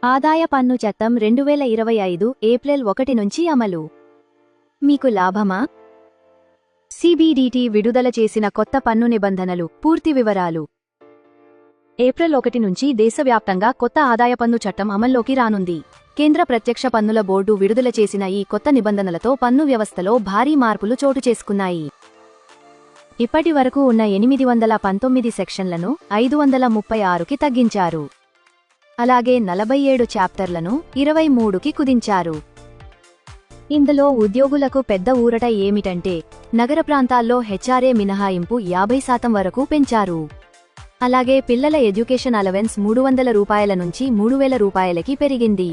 ఆదాయ పన్ను చట్టం 2025 ఏప్రిల్ 1 నుంచి అమలు. మీకు లాభమా? సిబిడిటి విడుదల చేసిన కొత్త పన్ను నిబంధనలు. పూర్తి వివరాలు. ఏప్రిల్ 1 నుంచి దేశవ్యాప్తంగా కొత్త ఆదాయ పన్ను చట్టం అమల్లోకి రానుంది. కేంద్ర ప్రత్యక్ష పన్నుల బోర్డు విడుదల చేసిన ఈ కొత్త నిబంధనలతో పన్ను వ్యవస్థలో భారీ మార్పులు చోటు చేసుకున్నాయి. ఇప్పటి వరకు ఉన్న 819 సెక్షన్లను 536కి తగ్గించారు. అలాగే 47 చాప్టర్లను 23కి కుదించారు. ఇందులో ఉద్యోగులకు పెద్ద ఊరట ఏమిటంటే నగర ప్రాంతాల్లో హెచ్ఆర్ఏ మినహాయింపు 50% వరకు పెంచారు. అలాగే పిల్లల ఎడ్యుకేషన్ అలవెన్స్ ₹300 నుంచి ₹3000కి పెరిగింది.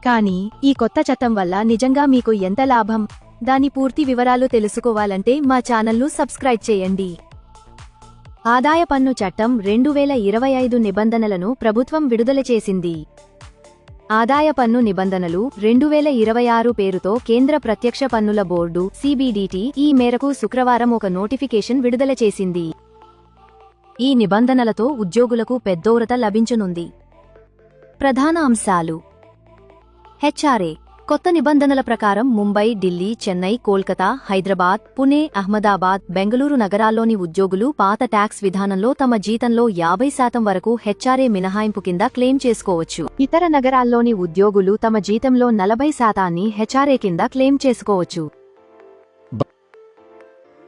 కానీ ఈ కొత్త చట్టం వల్ల నిజంగా మీకు ఎంత లాభం? దాని పూర్తి వివరాలు తెలుసుకోవాలంటే మా ఛానల్ను సబ్స్క్రైబ్ చేయండి. ఆదాయ పన్ను చట్టం 2025 నిబంధనలను ప్రభుత్వం విడుదల చేసింది. ఆదాయ పన్ను నిబంధనలు 2026 పేరుతో కేంద్ర ప్రత్యక్ష పన్నుల బోర్డు సిబిడిటి ఈ మేరకు శుక్రవారం ఒక నోటిఫికేషన్ విడుదల చేసింది. ఈ నిబంధనలతో ఉద్యోగులకు పెద్దోరత లభించనుంది. ప్రధాన అంశాలు. హెచ్ఆర్ఏ కొత్త నిబంధనల ప్రకారం ముంబై, ఢిల్లీ, చెన్నై, కోల్కతా, హైదరాబాద్, పుణె, అహ్మదాబాద్, బెంగళూరు నగరాల్లోని ఉద్యోగులు పాత ట్యాక్స్ విధానంలో తమ జీతంలో 50% వరకు హెచ్ఆర్ఏ మినహాయింపు కింద క్లెయిమ్ చేసుకోవచ్చు. ఇతర నగరాల్లోని ఉద్యోగులు తమ జీతంలో 40% హెచ్ఆర్ఏ కింద క్లెయిమ్ చేసుకోవచ్చు.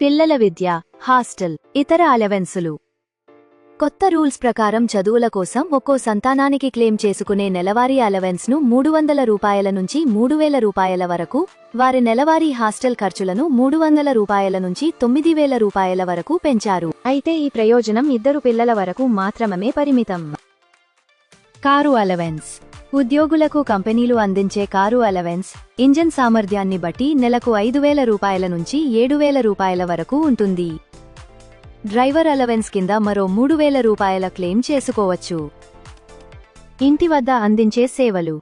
పిల్లల విద్య, హాస్టల్, ఇతర అలవెన్సులు. కొత్త రూల్స్ ప్రకారం చదువుల కోసం ఒక్కో సంతానానికి క్లెయిమ్ చేసుకునే నెలవారీ అలవెన్స్ను ₹300 నుంచి ₹3000 వరకు, వారి నెలవారీ హాస్టల్ ఖర్చులను ₹300 నుంచి ₹9000 వరకు పెంచారు. అయితే ఈ ప్రయోజనం 2 పిల్లల వరకు మాత్రమే పరిమితం. Car allowance. ఉద్యోగులకు కంపెనీలు అందించే కారు అలవెన్స్ ఇంజన్ సామర్థ్యాన్ని బట్టి నెలకు ₹5000 నుంచి ₹7000 వరకు ఉంటుంది. డ్రైవర్ అలవెన్స్ కింద మరో ₹3000 క్లెయిమ్ చేసుకోవచ్చు. ఇంటి వద్ద అందించే సేవలు.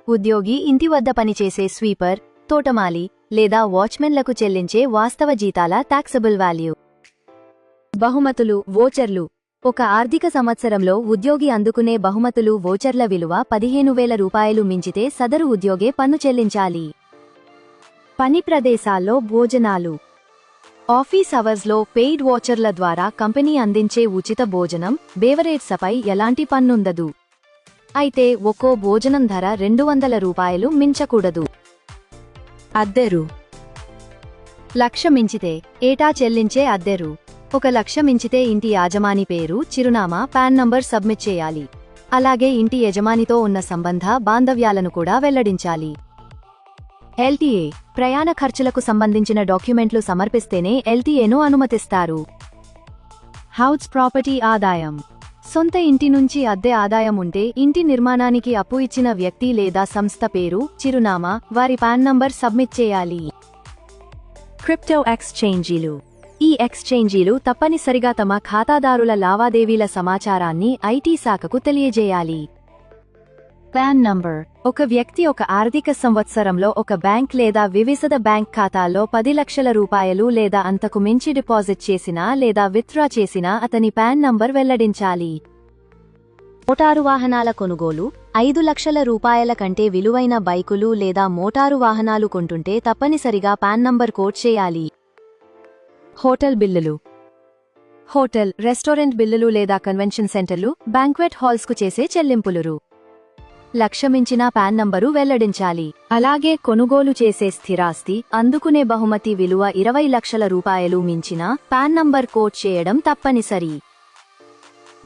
ఉద్యోగి ఇంటి వద్ద పనిచేసే స్వీపర్, తోటమాలి లేదా వాచ్మెన్లకు చెల్లించే వాస్తవ జీతాల టాక్సబుల్ వాల్యూ. బహుమతులు, వోచర్లు. ఒక ఆర్థిక సంవత్సరంలో ఉద్యోగి అందుకునే బహుమతులు, వోచర్ల విలువ ₹15000 మించితే సదరు ఉద్యోగే పన్ను చెల్లించాలి. పని ప్రదేశాల్లో భోజనాలు. ఆఫీస్ అవర్స్లో పెయిడ్ వాచర్ల ద్వారా కంపెనీ అందించే ఉచిత భోజనం, బేవరేజ్లపై ఎలాంటి పన్నుండదు. అయితే ఒక్కో భోజనం ధర ₹200 మించకూడదు. అద్దెరు. 1,00,000 మించితే ఏటా చెల్లించే అద్దెరు. 1,00,000 మించితే ఇంటి యాజమాని పేరు, చిరునామా, పాన్ నంబర్ సబ్మిట్ చేయాలి. అలాగే ఇంటి యజమానితో ఉన్న సంబంధ బాంధవ్యాలను కూడా వెల్లడించాలి. ఎల్టీఏ. ప్రయాణ ఖర్చులకు సంబంధించిన డాక్యుమెంట్లు సమర్పిస్తేనే ఎల్టీఏను అనుమతిస్తారు. హౌస్ ప్రాపర్టీ ఆదాయం. సొంత ఇంటి నుంచి అద్దె ఆదాయం ఉంటే ఇంటి నిర్మాణానికి అప్పు ఇచ్చిన వ్యక్తి లేదా సంస్థ పేరు, చిరునామా, వారి పాన్ నంబర్ సబ్మిట్ చేయాలి. క్రిప్టో ఎక్స్చేంజీలు. ఈ ఎక్స్చేంజీలు తప్పనిసరిగా తమ ఖాతాదారుల లావాదేవీల సమాచారాన్ని ఐటీ శాఖకు తెలియజేయాలి. Pan number. ఒక వ్యక్తి ఒక ఆర్థిక సంవత్సరంలో ఒక బ్యాంక్ లేదా వివిధ బ్యాంక్ ఖాతాల్లో ₹10,00,000 లేదా అంతకు మించి డిపాజిట్ చేసినా లేదా విత్డ్రా చేసినా అతని పాన్ నంబర్ వెల్లడించాలి. మోటారు వాహనాల కొనుగోలు. ₹5,00,000 కంటే విలువైన బైకులు లేదా మోటారు వాహనాలు కొంటుంటే తప్పనిసరిగా పాన్ నంబర్ కోడ్ చేయాలి. హోటల్ బిల్లులు. హోటల్, రెస్టారెంట్ బిల్లులు లేదా కన్వెన్షన్ సెంటర్లు, బ్యాంక్వెట్ హాల్స్కు చేసే చెల్లింపులు. 1,00,000 మించిన పాన్ నంబరు వెల్లడించాలి. అలాగే కొనుగోలు చేసే స్థిరాస్తి, అందుకునే బహుమతి విలువ ₹20,00,000 మించిన పాన్ నంబర్ కోడ్ చేయడం తప్పనిసరి.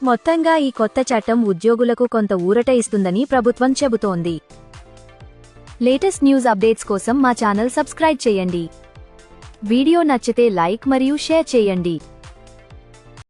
మొత్తంగా ఈ కొత్త చట్టం ఉద్యోగులకు కొంత ఊరట ఇస్తుందని ప్రభుత్వం చెబుతోంది. లేటెస్ట్ న్యూస్ అప్డేట్స్ కోసం మా ఛానల్ సబ్స్క్రైబ్ చేయండి. వీడియో నచ్చితే లైక్ మరియు షేర్ చేయండి.